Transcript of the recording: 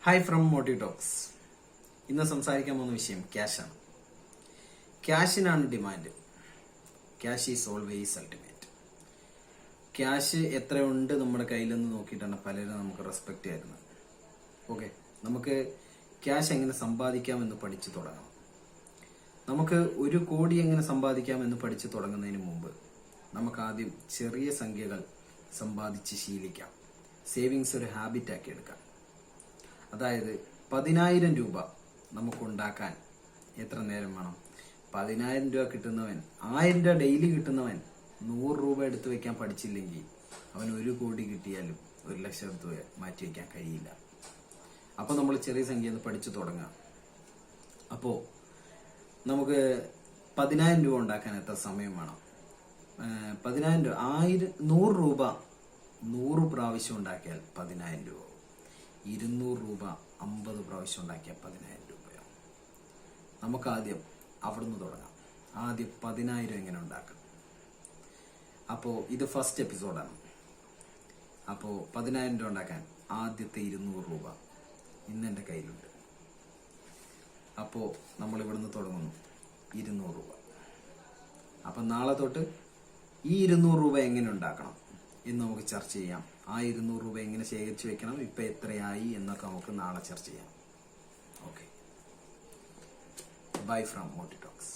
Hi from Moti talks. ഇന്ന് സംസാരിക്കാൻ പോകുന്ന വിഷയം ക്യാഷാണ്. ക്യാഷിനാണ് demand. Cash is always ultimate. Cash എത്രയുണ്ട് നമ്മുടെ കയ്യിലെന്ന് നോക്കിയിട്ടാണ് പലരും നമുക്ക് റെസ്പെക്ട് ചെയ്യുന്നത്. ഓക്കെ, നമുക്ക് ക്യാഷ് എങ്ങനെ സമ്പാദിക്കാമെന്ന് പഠിച്ചു തുടങ്ങണം. നമുക്ക് 1 കോടി എങ്ങനെ സമ്പാദിക്കാമെന്ന് പഠിച്ചു തുടങ്ങുന്നതിന് മുമ്പ് നമുക്ക് ആദ്യം ചെറിയ സംഖ്യകൾ സമ്പാദിച്ച് ശീലിക്കാം. സേവിങ്സ് ഒരു ഹാബിറ്റ് ആക്കി എടുക്കാം. അതായത് 10,000 രൂപ നമുക്കുണ്ടാക്കാൻ എത്ര നേരം വേണം? 10,000 രൂപ കിട്ടുന്നവൻ, 1000 രൂപ ഡെയിലി കിട്ടുന്നവൻ 100 രൂപ എടുത്തു വെക്കാൻ പഠിച്ചില്ലെങ്കിൽ അവൻ 1 കോടി കിട്ടിയാലും 1 ലക്ഷം എടുത്ത് മാറ്റി വെക്കാൻ കഴിയില്ല. അപ്പോൾ നമ്മൾ ചെറിയ സംഖ്യ പഠിച്ചു തുടങ്ങാം. അപ്പോൾ നമുക്ക് 10,000 രൂപ ഉണ്ടാക്കാൻ എത്ര സമയം വേണം? 10,000 രൂപ 100 രൂപ 100 പ്രാവശ്യം ഉണ്ടാക്കിയാൽ 10,000 രൂപ. 200 രൂപ 50 പ്രാവശ്യം ഉണ്ടാക്കിയാൽ 10,000 രൂപയാവും. നമുക്ക് ആദ്യം അവിടുന്ന് തുടങ്ങാം. ആദ്യം 10,000 എങ്ങനെ ഉണ്ടാക്കാം. അപ്പോൾ ഇത് ഫസ്റ്റ് എപ്പിസോഡാണ്. അപ്പോൾ 10,000 രൂപ ഉണ്ടാക്കാൻ ആദ്യത്തെ 200 രൂപ ഇന്ന് എൻ്റെ കയ്യിലുണ്ട്. അപ്പോൾ നമ്മൾ ഇവിടുന്ന് തുടങ്ങുന്നു 200 രൂപ. അപ്പം നാളെ തൊട്ട് ഈ 200 രൂപ എങ്ങനെ ഉണ്ടാക്കണം എന്ന് നമുക്ക് ചർച്ച ചെയ്യാം. ആ 200 രൂപ എങ്ങനെ ശേഖരിച്ച് വെക്കണം, ഇപ്പം എത്രയായി എന്നൊക്കെ നമുക്ക് നാളെ ചർച്ച ചെയ്യാം. Okay, bye from Moti talks.